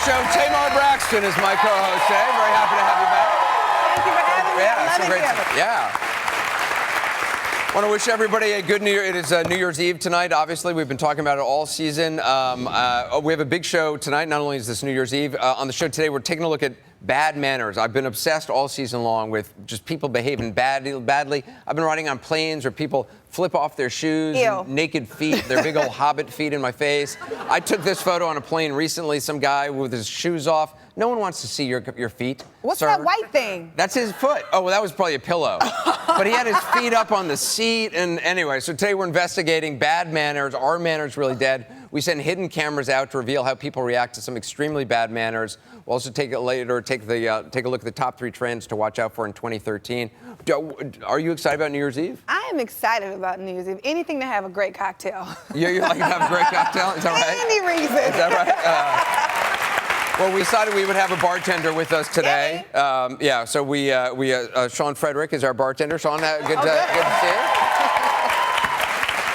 show. Tamar Braxton is my co-host today. Very happy to have you back. Thank you for having me. Yeah, it's great. Yeah. I want to wish everybody a good New Year. It is New Year's Eve tonight. Obviously, we've been talking about it all season. We have a big show tonight. Not only is this New Year's Eve, on the show today, we're taking a look at bad manners. I've been obsessed all season long with just people behaving badly. I've been riding on planes where people flip off their shoes, naked feet, their big old hobbit feet in my face. I took this photo on a plane recently, some guy with his shoes off. No one wants to see your feet. What's sir. that white thing? That's his foot. Oh, well, that was probably a pillow. But he had his feet up on the seat. And anyway, so today we're investigating bad manners. Are manners really dead? We send hidden cameras out to reveal how people react to some extremely bad manners. We'll also take a look at the top 3 trends to watch out for in 2013. Are you excited about New Year's Eve? I am excited about New Year's Eve. Anything to have a great cocktail. You like to have a great cocktail? Is that right? Any reason. Is that right? Well, we decided we would have a bartender with us today. So we Sean Frederick is our bartender. Sean, good to see you.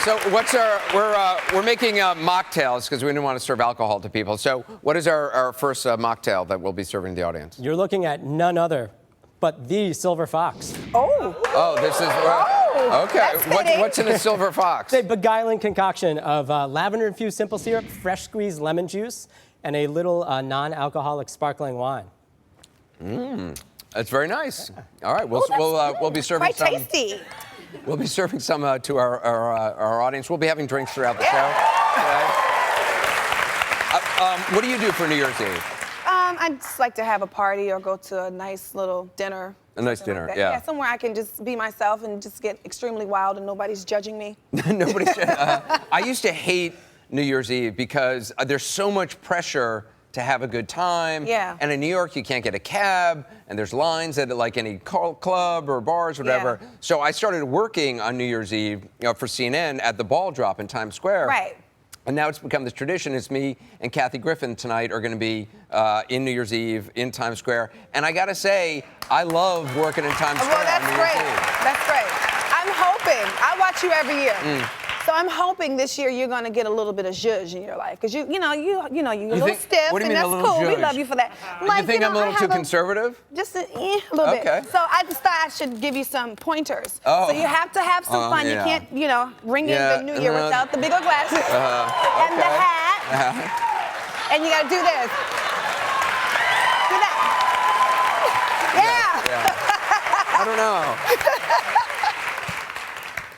So we're making mocktails because we didn't want to serve alcohol to people. So what is our first mocktail that we'll be serving the audience? You're looking at none other but the Silver Fox. Oh, this is... okay. What's in a Silver Fox? It's a beguiling concoction of lavender-infused simple syrup, fresh squeezed lemon juice, and a little non-alcoholic sparkling wine. That's very nice. All right, we'll be serving some. Quite tasty. We'll be serving some to our audience. We'll be having drinks throughout the show. What do you do for New Year's Eve? I just like to have a party or go to a nice little dinner. A nice dinner, like yeah. Yeah, somewhere I can just be myself and just get extremely wild and nobody's judging me. I used to hate New Year's Eve because there's so much pressure to have a good time. Yeah. And in New York, you can't get a cab, and there's lines at like any club or bars or whatever. Yeah. So I started working on New Year's Eve for CNN at the ball drop in Times Square. Right. And now it's become this tradition. It's me and Kathy Griffin tonight are going to be in New Year's Eve in Times Square. And I got to say, I love working in Times Square. Well, that's on New great. Year's Eve. That's great. I'm hoping. I watch you every year. So I'm hoping this year you're going to get a little bit of zhuzh in your life. Because you're a little stiff, what do you and mean that's a little cool. zhuzh? We love you for that. You think I'm a little too conservative? Just a little bit. So I just thought I should give you some pointers. Oh. So you have to have some fun. Yeah. You can't, ring in the new year without the bigger glasses and the hat. And you got to do this. Do that. Yeah. I don't know.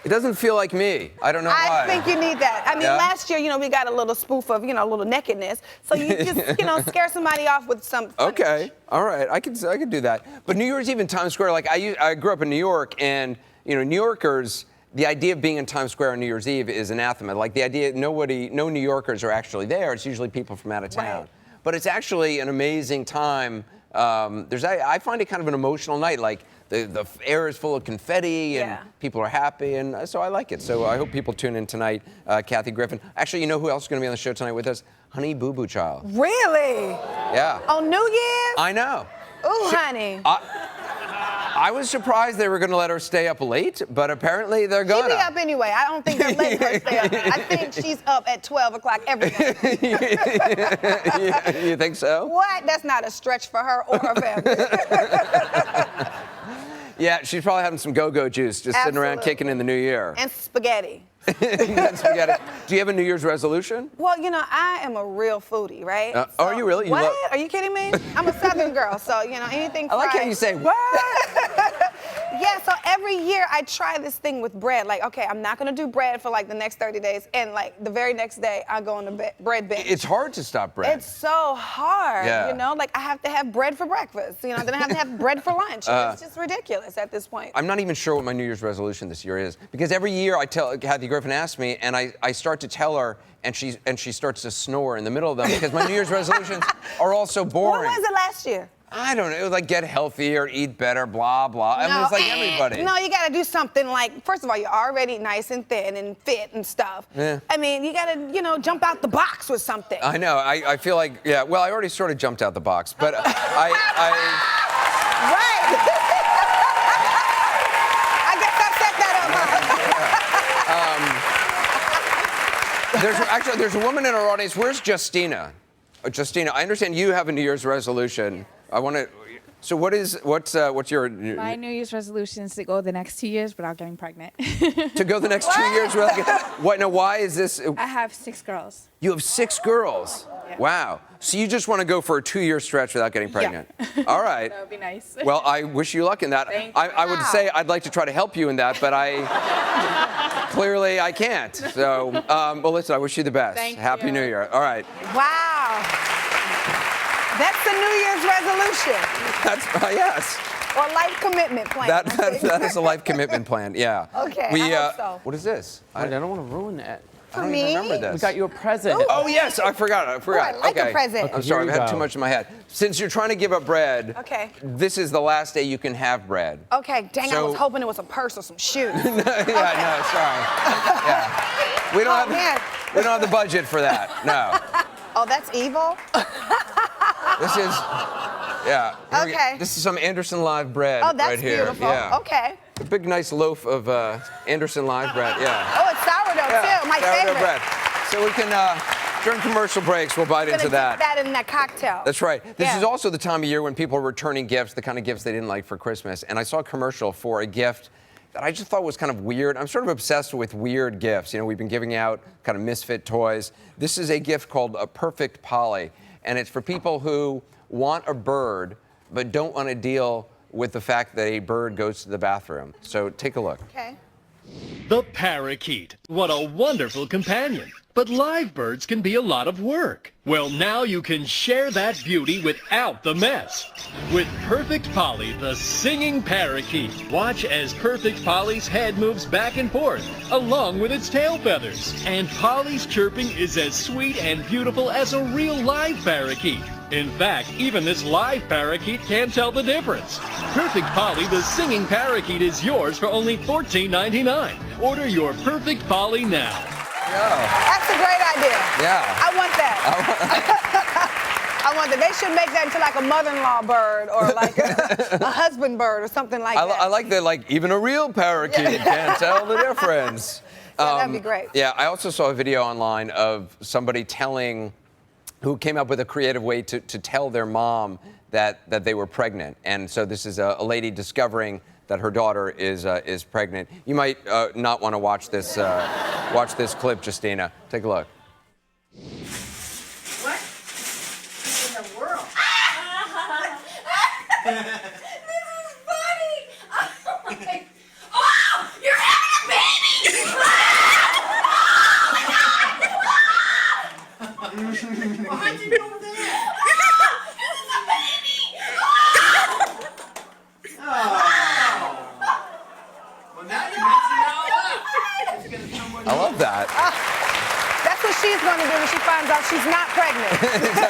It doesn't feel like me. I don't know why. I think you need that. I mean, last year, we got a little spoof of, a little nakedness. So you just, scare somebody off with some fun. Okay. All right. I could do that. But New Year's Eve in Times Square, like I grew up in New York, and New Yorkers, the idea of being in Times Square on New Year's Eve is anathema. Like the idea, no New Yorkers are actually there. It's usually people from out of town. Right. But it's actually an amazing time. I find it kind of an emotional night. Like the air is full of confetti and people are happy, and so I like it. So I hope people tune in tonight. Kathy Griffin. Actually, you know who else is going to be on the show tonight with us? Honey Boo Boo Child. Really? Yeah. On New Year's? I know. Ooh, honey. I was surprised they were going to let her stay up late, but apparently they're going to. She'll be up anyway. I don't think they're letting her stay up. I think she's up at 12 o'clock every night. You think so? What? That's not a stretch for her or her family. Yeah, she's probably having some go-go juice, just sitting around kicking in the new year. And spaghetti. Spaghetti. Do you have a New Year's resolution? Well, I am a real foodie, right? Are you really? What? Are you kidding me? I'm a Southern girl, so, anything fried. I like how you say, what? Yeah, so every year I try this thing with bread. Like, okay, I'm not going to do bread for the next 30 days. And the very next day, I go on the bread binge. It's hard to stop bread. It's so hard, Yeah. I have to have bread for breakfast, then I have to have bread for lunch. It's just ridiculous at this point. I'm not even sure what my New Year's resolution this year is. Because every year Kathy Griffin asks me, and I start to tell her, and she starts to snore in the middle of them because my New Year's resolutions are all so boring. What was it last year? I don't know. It was like get healthier, eat better, blah, blah. I mean, it's like everybody. No, you got to do something first of all, you're already nice and thin and fit and stuff. Yeah. I mean, you got to, jump out the box with something. I know. I feel like, well, I already sort of jumped out the box, but Right. I guess I set that up. there's a woman in our audience. Where's Justina? Justina, I understand you have a New Year's resolution. I want to. So what's your My New Year's resolution is to go the next 2 years without getting pregnant. to go the next 2 years? What? Now, why is this? I have 6 girls. You have 6 girls. Yeah. Wow. So you just want to go for a 2-year stretch without getting pregnant? Yeah. All right. That would be nice. Well, I wish you luck in that. Thank you. I would say I'd like to try to help you in that, but clearly I can't. So, well, listen, I wish you the best. Thank Happy you. New Year. All right. Wow. That's the New Year's resolution. That's yes. Or life commitment plan. That is a life commitment plan. Yeah. Okay, I hope so. What is this? I don't want to ruin that. I don't me? even remember this. We got you a present. Ooh. Oh yes, I forgot. I like okay. a present. I'm Okay, sorry, here I've you had too go. much in my head. Since you're trying to give up bread, Okay. this is the last day you can have bread. Okay, dang, I So- was hoping it was a purse or some shoes. Yeah, no, sorry. Yeah. We don't man. we don't have the budget for that. No. Oh, that's evil? This is yeah. Here we go. Okay. This is some Anderson Live bread Oh, that's right here. beautiful. Yeah. Okay. A big nice loaf of Anderson Live bread. Yeah. Oh, it's sourdough too, my sourdough favorite. bread. So we can during commercial breaks we'll bite Gonna into dip that. that in that cocktail. That's right. This Yeah. is also the time of year when people are returning gifts, the kind of gifts they didn't like for Christmas. And I saw a commercial for a gift that I just thought was kind of weird. I'm sort of obsessed with weird gifts. You know, we've been giving out kind of misfit toys. This is a gift called a Perfect Polly, and it's for people who want a bird but don't want to deal with the fact that a bird goes to the bathroom. So take a look. Okay. The parakeet. What a wonderful companion. But live birds can be a lot of work. Well, now you can share that beauty without the mess. With Perfect Polly, the singing parakeet. Watch as Perfect Polly's head moves back and forth, along with its tail feathers. And Polly's chirping is as sweet and beautiful as a real live parakeet. In fact, even this live parakeet can't tell the difference. Perfect Polly, the singing parakeet, is yours for only $14.99. Order your Perfect Polly now. Yeah. That's a great idea. Yeah. I want that. I want that. They should make that into like a mother-in-law bird or like a husband bird or something like that. I like that, like, even a real parakeet can't tell the difference. Yeah, that'd be great. Yeah, I also saw a video online of somebody who came up with a creative way to tell their mom that they were pregnant. And so this is a lady discovering that her daughter is pregnant. You might not want to watch this clip, Justina. Take a look. What in the world? This is funny. Oh, my. Oh, you're having a baby. Oh my God. How'd you know that? This is a baby. Well, now you're mixing it all up. It's gonna come with I love that. That's what she's going to do when she finds out she's not pregnant.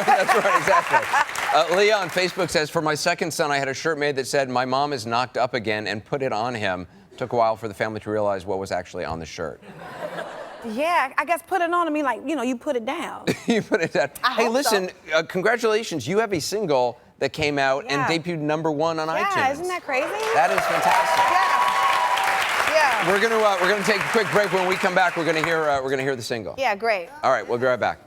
That's right, exactly. Leah on Facebook says, for my second son, I had a shirt made that said, "My mom is knocked up again," and put it on him. Took a while for the family to realize what was actually on the shirt. Yeah, I guess put it on to me like, you know, you put it down. You put it down. I Hey, hope listen, congratulations. You have a single that came out and Yeah. debuted #1 on iTunes. Yeah, isn't that crazy? That is fantastic. Yeah. Yeah. We're gonna take a quick break. When we come back, we're gonna hear the single. Yeah, great. All right, we'll be right back.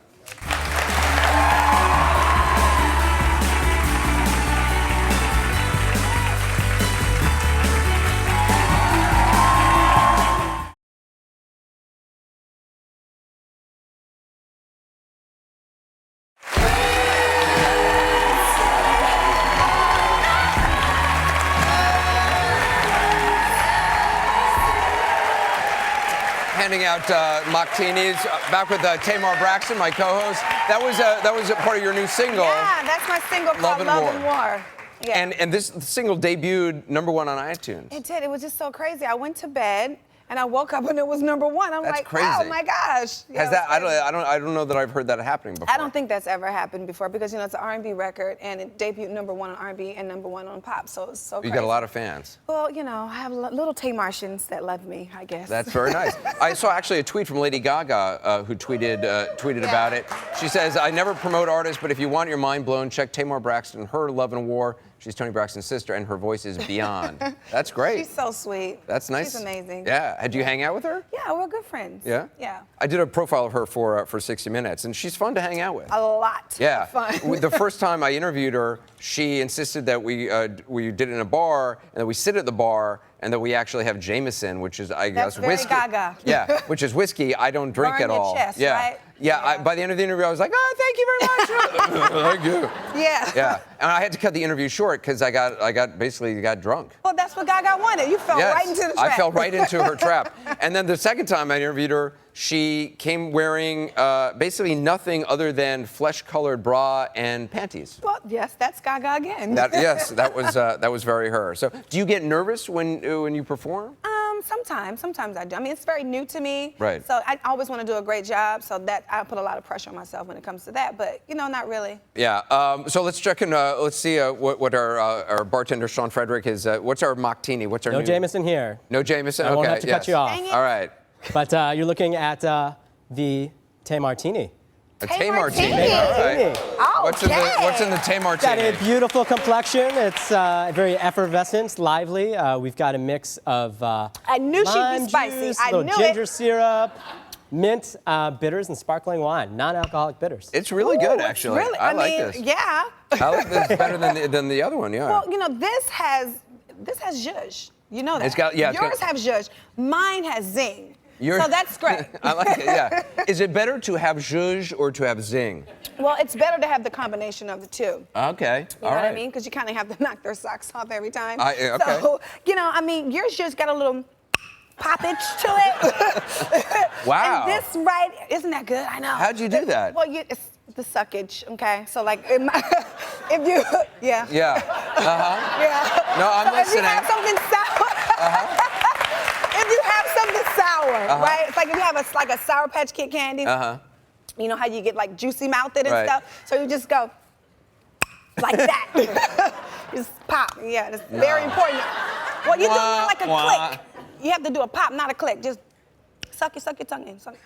Handing out martinis. Back with Tamar Braxton, my co-host. That was a part of your new single. Yeah, that's my single called Love Love and and War. Yeah. And this single debuted #1 on iTunes. It did. It was just so crazy. I went to bed and I woke up and it was #1. I'm That's like, crazy. oh my gosh. Yeah, Has it that? was crazy. I don't know that I've heard that happening before. I don't think that's ever happened before because you know it's an R&B record and it debuted #1 on R&B and #1 on pop, so it's so You crazy. got a lot of fans. Well, you know, I have little Tamartians that love me, I guess. That's very nice. I saw actually a tweet from Lady Gaga who tweeted about it. She says, "I never promote artists, but if you want your mind blown, check Tamar Braxton, her Love and War. She's Toni Braxton's sister, and her voice is beyond. That's great. She's so sweet. That's nice. She's amazing. Yeah. Had you hang out with her? Yeah, we're good friends. Yeah? Yeah. I did a profile of her for 60 Minutes, and she's fun to hang out with. A lot. Yeah. Of fun. The first time I interviewed her, she insisted that we did it in a bar, and that we sit at the bar, and that we actually have Jameson, which is, I guess, very whiskey. Gaga. Yeah, which is whiskey. I don't drink Burn at your all. chest, yeah. right? Yeah. By the end of the interview, I was like, oh, thank you very much. Thank you. Yeah. Yeah. And I had to cut the interview short because I basically got drunk. Well, that's what Gaga wanted. You fell Yes, right into the trap. I fell right into her trap. And then the second time I interviewed her, she came wearing basically nothing other than flesh-colored bra and panties. Well, yes, that's Gaga again. Yes, that was very her. So, do you get nervous when you perform? Sometimes I do. I mean, it's very new to me. Right. So I always want to do a great job. So that I put a lot of pressure on myself when it comes to that. But not really. Yeah. So let's check in. Let's see what our bartender Sean Frederick is. What's our mocktaini? What's our No new? Jameson here. No Jameson. I Okay. won't have to cut you off. Dang it. All right. But you're looking at the Tamartini. A Tamartini. Tamartini. All right. Oh, What's in the Tamartini? Got a beautiful complexion. It's very effervescent, lively. We've got a mix of I knew she'd be lime spicy. juice, I little knew ginger it. syrup, mint, bitters, and sparkling wine, non-alcoholic bitters. It's really good, Ooh, it's actually. Really, I like mean, this. Yeah. I like this better than the other one. Yeah. Well, this has zhuzh. You know that. It's got- yeah, it's Yours got- have zhuzh. Mine has zing. You're- So that's great. I like it. Yeah. Is it better to have zhuzh or to have zing? Well, it's better to have the combination of the two. Okay. You know what I mean? Because you kind of have to knock their socks off every time. Okay. So, yours just got a little poppage to it. Wow. And this isn't that good? I know. How'd you do that? Well, it's the suckage, okay? So, like, if you, yeah. Yeah. Uh-huh. Yeah. No, I'm so listening. If you have something sour, if you have something sour, right? It's like if you have a Sour Patch Kid candy. Uh-huh. You know how you get like juicy mouthed and Right. stuff? So you just go like that. Just pop. Yeah, it's very important. Well, you do more like a Wah. click. You have to do a pop, not a click. Just suck your tongue in. Suck.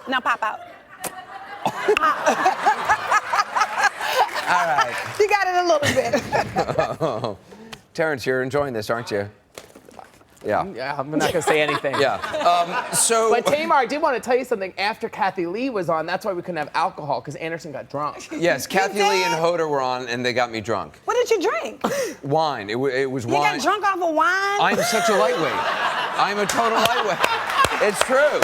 Now pop out. All right. You got it a little bit. Terrence, you're enjoying this, aren't you? Yeah. Yeah, I'm not gonna say anything. Yeah. But Tamar, I did want to tell you something. After Kathy Lee was on, that's why we couldn't have alcohol, because Anderson got drunk. Yes, Kathy Lee and did? Hoda were on, and they got me drunk. What did you drink? Wine. It was You wine. got drunk off of wine? I'm such a lightweight. I'm a total lightweight. It's true.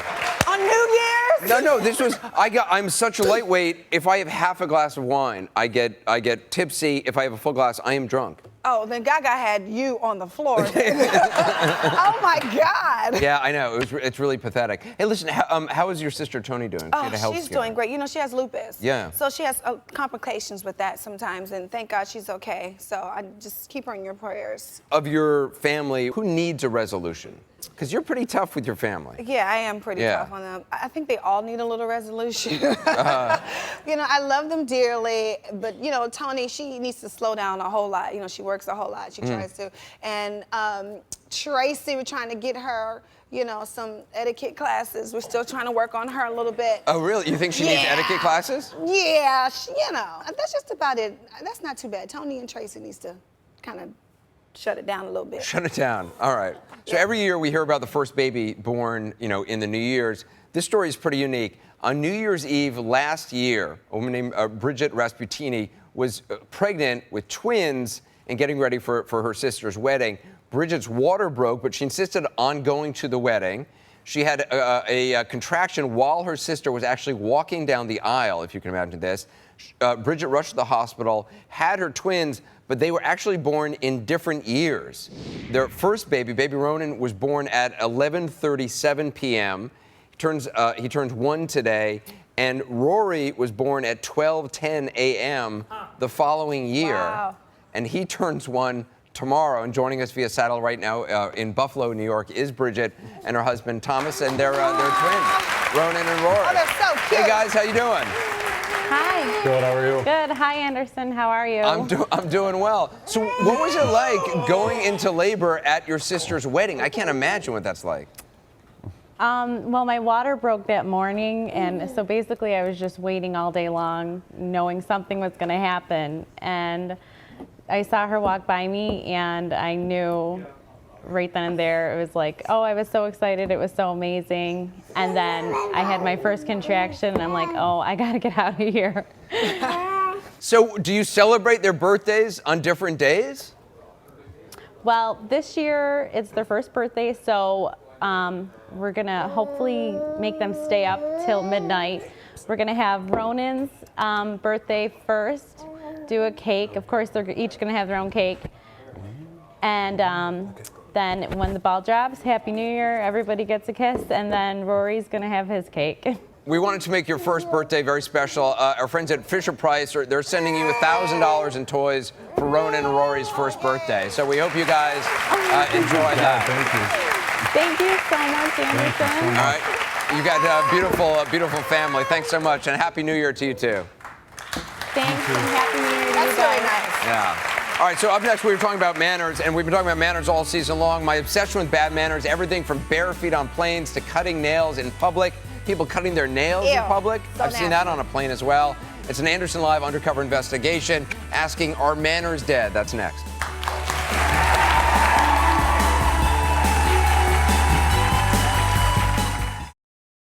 On New Year's? No, this was. I'm such a lightweight. If I have half a glass of wine, I get tipsy. If I have a full glass, I am drunk. Oh, then Gaga had you on the floor. Oh my God. Yeah, I know. It's really pathetic. Hey, listen. How is your sister Toni doing? She had a health She's scare. doing great. She has lupus. Yeah. So she has complications with that sometimes, and thank God she's okay. So I just keep her in your prayers. Of your family, who needs a resolution? Because you're pretty tough with your family. Yeah, I am pretty Yeah. tough on them. I think they all need a little resolution. I love them dearly, but Toni, she needs to slow down a whole lot. She works a whole lot. She tries to. And Tracy, we're trying to get her, some etiquette classes. We're still trying to work on her a little bit. Oh, really? You think she needs Yeah. etiquette classes? Yeah, that's just about it. That's not too bad. Toni and Tracy needs to kind of shut it down a little bit. Shut it down. All right. So every year we hear about the first baby born, in the New Year's. This story is pretty unique. On New Year's Eve last year, a woman named Bridget Rasputini was pregnant with twins and getting ready for her sister's wedding. Bridget's water broke, but she insisted on going to the wedding. She had a contraction while her sister was actually walking down the aisle, if you can imagine this. Bridget rushed to the hospital, had her twins, but they were actually born in different years. Their first baby Ronan, was born at 11:37 p.m. He turns 1 today, and Rory was born at 12:10 a.m. the following year. Wow. And he turns 1 tomorrow. And joining us via satellite right now in Buffalo, New York, is Bridget and her husband Thomas, and their twins, Ronan and Rory. Oh, they're so cute. Hey guys, how you doing? Hi. Good, how are you? Good. Hi, Anderson. How are you? I'm doing well. So what was it like going into labor at your sister's wedding? I can't imagine what that's like. Well, my water broke that morning, and so basically I was just waiting all day long, knowing something was going to happen. And I saw her walk by me, and I knew right then and there, it was like, oh, I was so excited. It was so amazing. And then I had my first contraction, and I'm like, oh, I got to get out of here. So do you celebrate their birthdays on different days? Well, this year it's their first birthday, so we're going to hopefully make them stay up till midnight. We're going to have Ronan's birthday first, do a cake. Of course, they're each going to have their own cake. And then when the ball drops, Happy New Year, everybody gets a kiss, and then Rory's going to have his cake. We wanted to make your first birthday very special. Our friends at Fisher-Price, they're sending you $1,000 in toys for Ronan and Rory's first birthday. So we hope you guys enjoy that. Thank you so much, Anderson. All right. You got a beautiful family. Thanks so much, and Happy New Year to you, too. Thanks, and Happy New Year to you That's guys. really nice. Yeah. All right, so up next, we were talking about manners, and we've been talking about manners all season long. My obsession with bad manners, everything from bare feet on planes to cutting nails in public. People cutting their nails in Ew, public. so I've seen that on a plane as well. It's an Anderson Live undercover investigation asking, are manners dead? That's next.